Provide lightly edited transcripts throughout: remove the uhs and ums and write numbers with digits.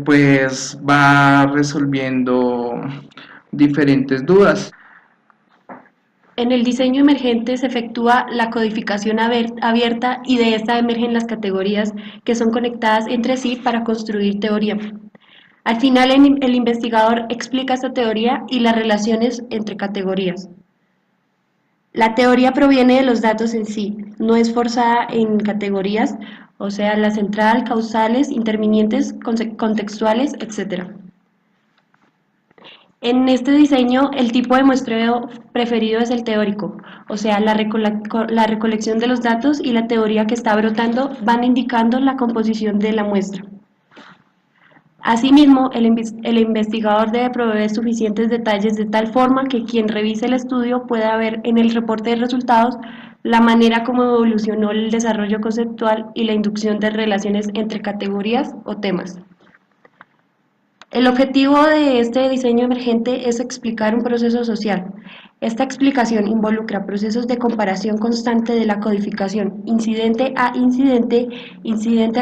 pues va resolviendo diferentes dudas. En el diseño emergente se efectúa la codificación abierta y de esta emergen las categorías que son conectadas entre sí para construir teoría. Al final, el investigador explica esta teoría y las relaciones entre categorías. La teoría proviene de los datos en sí, no es forzada en categorías, o sea, la central, causales, intervinientes, contextuales, etc. En este diseño, el tipo de muestreo preferido es el teórico, o sea, la recolección de los datos y la teoría que está brotando van indicando la composición de la muestra. Asimismo, el investigador debe proveer suficientes detalles de tal forma que quien revise el estudio pueda ver en el reporte de resultados la manera como evolucionó el desarrollo conceptual y la inducción de relaciones entre categorías o temas. El objetivo de este diseño emergente es explicar un proceso social. Esta explicación involucra procesos de comparación constante de la codificación, incidente a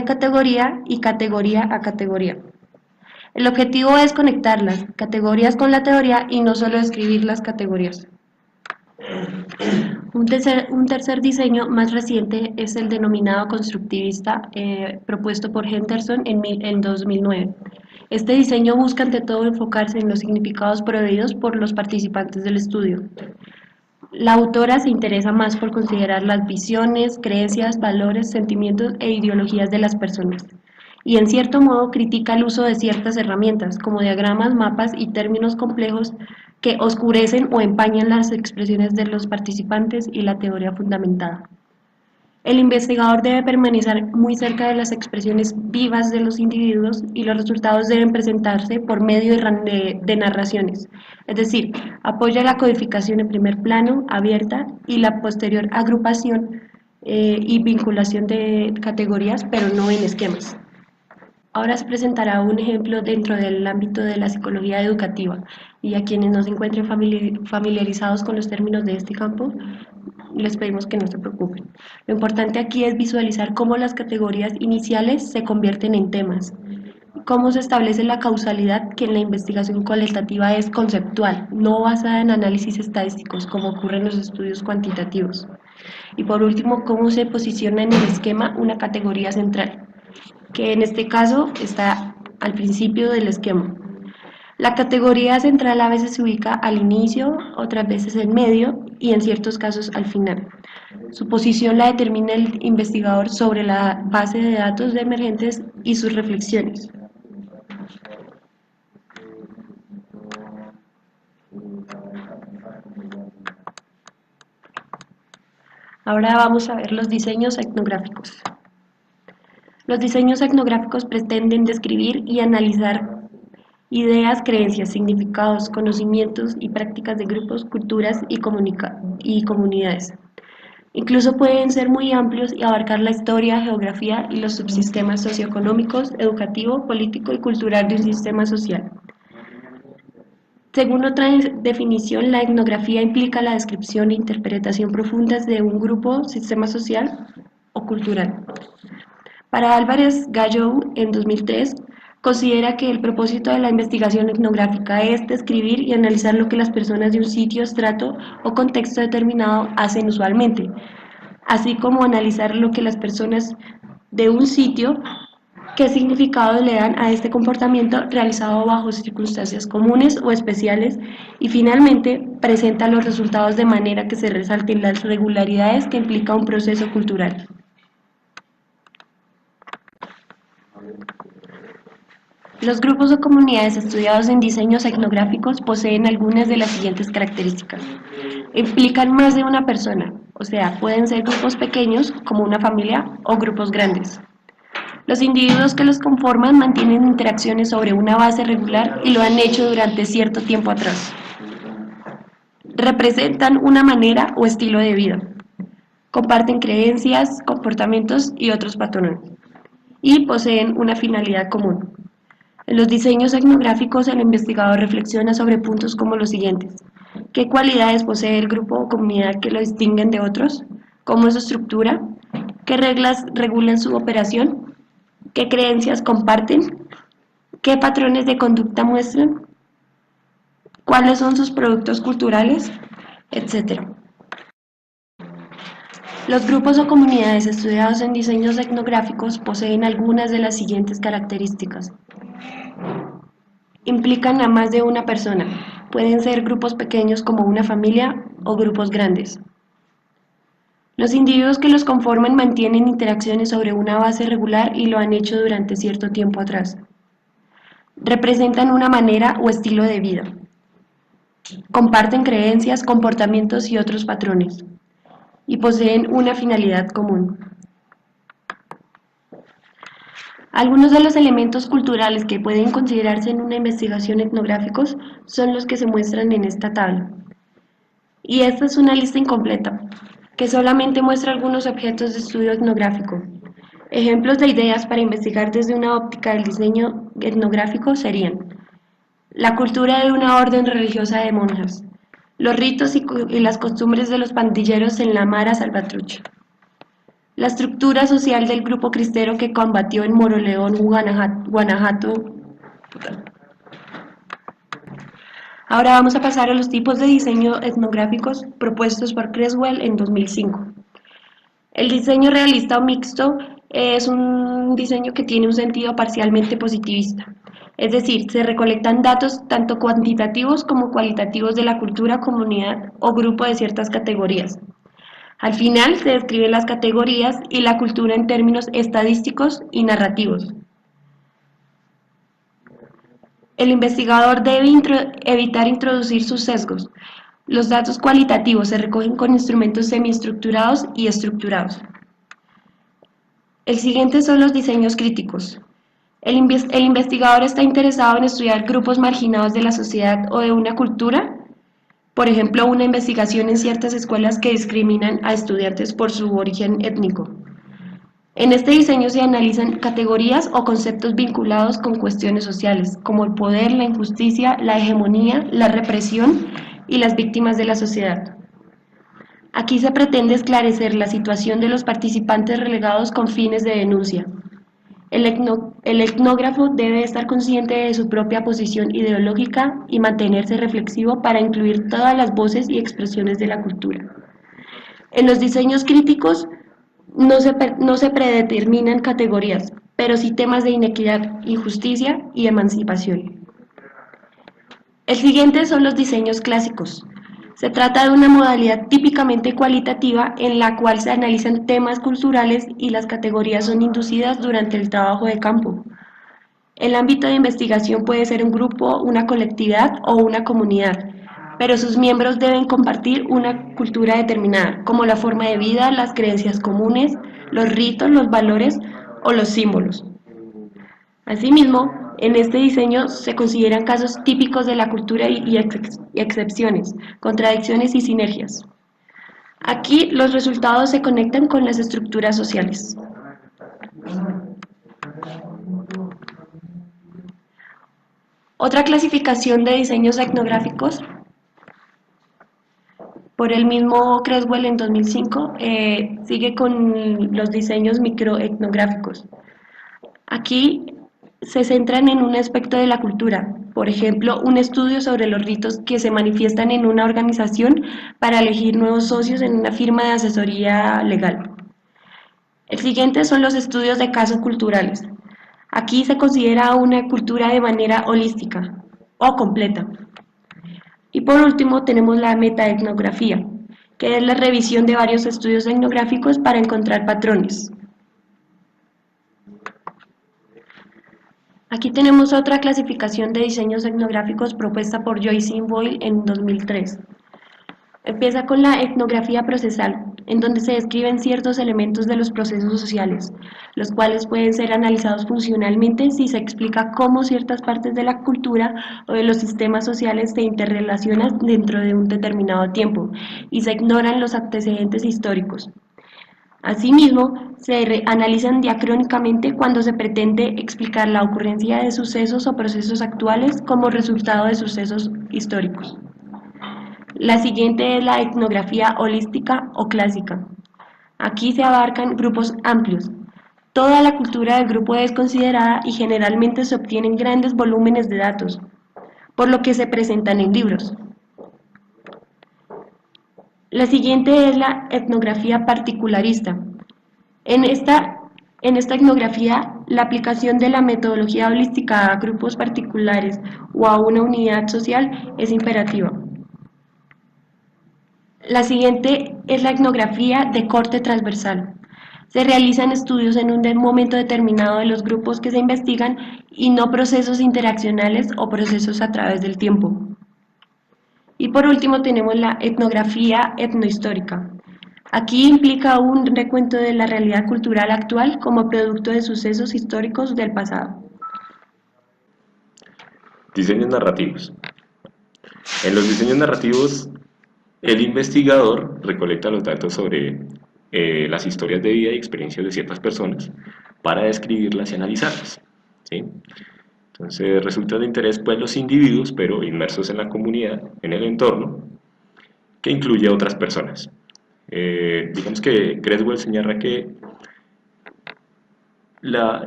categoría y categoría a categoría. El objetivo es conectar las categorías con la teoría y no solo describir las categorías. Un tercer diseño más reciente es el denominado constructivista, propuesto por Henderson en 2009. Este diseño busca ante todo enfocarse en los significados proveídos por los participantes del estudio. La autora se interesa más por considerar las visiones, creencias, valores, sentimientos e ideologías de las personas, y en cierto modo critica el uso de ciertas herramientas, como diagramas, mapas y términos complejos que oscurecen o empañan las expresiones de los participantes y la teoría fundamentada. El investigador debe permanecer muy cerca de las expresiones vivas de los individuos y los resultados deben presentarse por medio de narraciones, es decir, apoya la codificación en primer plano, abierta, y la posterior agrupación y vinculación de categorías, pero no en esquemas. Ahora se presentará un ejemplo dentro del ámbito de la psicología educativa y a quienes no se encuentren familiarizados con los términos de este campo, les pedimos que no se preocupen. Lo importante aquí es visualizar cómo las categorías iniciales se convierten en temas, cómo se establece la causalidad que en la investigación cualitativa es conceptual, no basada en análisis estadísticos como ocurre en los estudios cuantitativos. Y por último, cómo se posiciona en el esquema una categoría central, que en este caso está al principio del esquema. La categoría central a veces se ubica al inicio, otras veces en medio y en ciertos casos al final. Su posición la determina el investigador sobre la base de datos de emergentes y sus reflexiones. Ahora vamos a ver los diseños etnográficos. Los diseños etnográficos pretenden describir y analizar ideas, creencias, significados, conocimientos y prácticas de grupos, culturas y comunidades. Incluso pueden ser muy amplios y abarcar la historia, geografía y los subsistemas socioeconómicos, educativo, político y cultural de un sistema social. Según otra definición, la etnografía implica la descripción e interpretación profundas de un grupo, sistema social o cultural. Para Álvarez Gallo, en 2003, considera que el propósito de la investigación etnográfica es describir y analizar lo que las personas de un sitio, estrato o contexto determinado hacen usualmente, así como analizar lo que las personas de un sitio, qué significado le dan a este comportamiento realizado bajo circunstancias comunes o especiales, y finalmente presenta los resultados de manera que se resalten las regularidades que implica un proceso cultural. Los grupos o comunidades estudiados en diseños etnográficos poseen algunas de las siguientes características. Implican más de una persona, o sea, pueden ser grupos pequeños, como una familia, o grupos grandes. Los individuos que los conforman mantienen interacciones sobre una base regular y lo han hecho durante cierto tiempo atrás. Representan una manera o estilo de vida. Comparten creencias, comportamientos y otros patrones. Y poseen una finalidad común. En los diseños etnográficos, el investigador reflexiona sobre puntos como los siguientes. ¿Qué cualidades posee el grupo o comunidad que lo distinguen de otros? ¿Cómo es su estructura? ¿Qué reglas regulan su operación? ¿Qué creencias comparten? qué patrones de conducta muestran, cuáles son sus productos culturales, etc. Los grupos o comunidades estudiados en diseños etnográficos poseen algunas de las siguientes características. Implican a más de una persona. Pueden ser grupos pequeños como una familia o grupos grandes. Los individuos que los conforman mantienen interacciones sobre una base regular y lo han hecho durante cierto tiempo atrás. Representan una manera o estilo de vida. Comparten creencias, comportamientos y otros patrones. Y poseen una finalidad común. Algunos de los elementos culturales que pueden considerarse en una investigación etnográficos son los que se muestran en esta tabla. Y esta es una lista incompleta, que solamente muestra algunos objetos de estudio etnográfico. Ejemplos de ideas para investigar desde una óptica del diseño etnográfico serían la cultura de una orden religiosa de monjas, los ritos y las costumbres de los pandilleros en la Mara Salvatrucha, la estructura social del grupo cristero que combatió en Moroleón, Guanajuato. Ahora vamos a pasar a los tipos de diseño etnográficos propuestos por Creswell en 2005. El diseño realista o mixto es un diseño que tiene un sentido parcialmente positivista. Es decir, se recolectan datos tanto cuantitativos como cualitativos de la cultura, comunidad o grupo de ciertas categorías. Al final se describen las categorías y la cultura en términos estadísticos y narrativos. El investigador debe evitar introducir sus sesgos. Los datos cualitativos se recogen con instrumentos semiestructurados y estructurados. El siguiente son los diseños críticos. El investigador está interesado en estudiar grupos marginados de la sociedad o de una cultura. Por ejemplo, una investigación en ciertas escuelas que discriminan a estudiantes por su origen étnico. En este diseño se analizan categorías o conceptos vinculados con cuestiones sociales, como el poder, la injusticia, la hegemonía, la represión y las víctimas de la sociedad. Aquí se pretende esclarecer la situación de los participantes relegados con fines de denuncia. El etnógrafo debe estar consciente de su propia posición ideológica y mantenerse reflexivo para incluir todas las voces y expresiones de la cultura. En los diseños críticos no se predeterminan categorías, pero sí temas de inequidad, injusticia y emancipación. El siguiente son los diseños clásicos. Se trata de una modalidad típicamente cualitativa en la cual se analizan temas culturales y las categorías son inducidas durante el trabajo de campo. El ámbito de investigación puede ser un grupo, una colectividad o una comunidad, pero sus miembros deben compartir una cultura determinada, como la forma de vida, las creencias comunes, los ritos, los valores o los símbolos. Asimismo, en este diseño se consideran casos típicos de la cultura y excepciones, contradicciones y sinergias. Aquí los resultados se conectan con las estructuras sociales. Otra clasificación de diseños etnográficos por el mismo Creswell en 2005 sigue con los diseños microetnográficos. Aquí se centran en un aspecto de la cultura, por ejemplo, un estudio sobre los ritos que se manifiestan en una organización para elegir nuevos socios en una firma de asesoría legal. El siguiente son los estudios de casos culturales. Aquí se considera una cultura de manera holística o completa. Y por último tenemos la metaetnografía, que es la revisión de varios estudios etnográficos para encontrar patrones. Aquí tenemos otra clasificación de diseños etnográficos propuesta por Joyce y Boyle en 2003. Empieza con la etnografía procesal, en donde se describen ciertos elementos de los procesos sociales, los cuales pueden ser analizados funcionalmente si se explica cómo ciertas partes de la cultura o de los sistemas sociales se interrelacionan dentro de un determinado tiempo y se ignoran los antecedentes históricos. Asimismo, se analizan diacrónicamente cuando se pretende explicar la ocurrencia de sucesos o procesos actuales como resultado de sucesos históricos. La siguiente es la etnografía holística o clásica. Aquí se abarcan grupos amplios, Toda la cultura del grupo es considerada y generalmente se obtienen grandes volúmenes de datos, por lo que se presentan en libros. La siguiente es la etnografía particularista. En esta, en esta etnografía, la aplicación de la metodología holística a grupos particulares o a una unidad social es imperativa. La siguiente es la etnografía de corte transversal. Se realizan estudios en un momento determinado de los grupos que se investigan y no procesos interaccionales o procesos a través del tiempo. Y por último tenemos la etnografía etnohistórica. Aquí implica un recuento de la realidad cultural actual como producto de sucesos históricos del pasado. Diseños narrativos. En los diseños narrativos, el investigador recolecta los datos sobre las historias de vida y experiencias de ciertas personas para describirlas y analizarlas, ¿sí? Entonces resulta de interés pues los individuos, pero inmersos en la comunidad, en el entorno, que incluye a otras personas. Digamos que Creswell señala que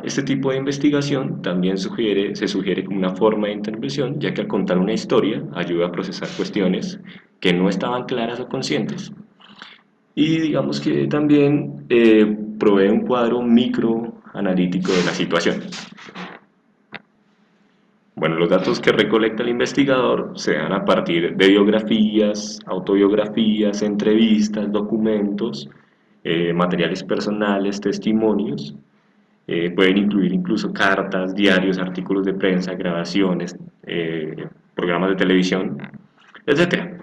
este tipo de investigación también se sugiere como una forma de intervención, ya que al contar una historia ayuda a procesar cuestiones que no estaban claras o conscientes. Y digamos que también provee un cuadro microanalítico de la situación. Bueno, los datos que recolecta el investigador se dan a partir de biografías, autobiografías, entrevistas, documentos, materiales personales, testimonios. Pueden incluir incluso cartas, diarios, artículos de prensa, grabaciones, programas de televisión, etc.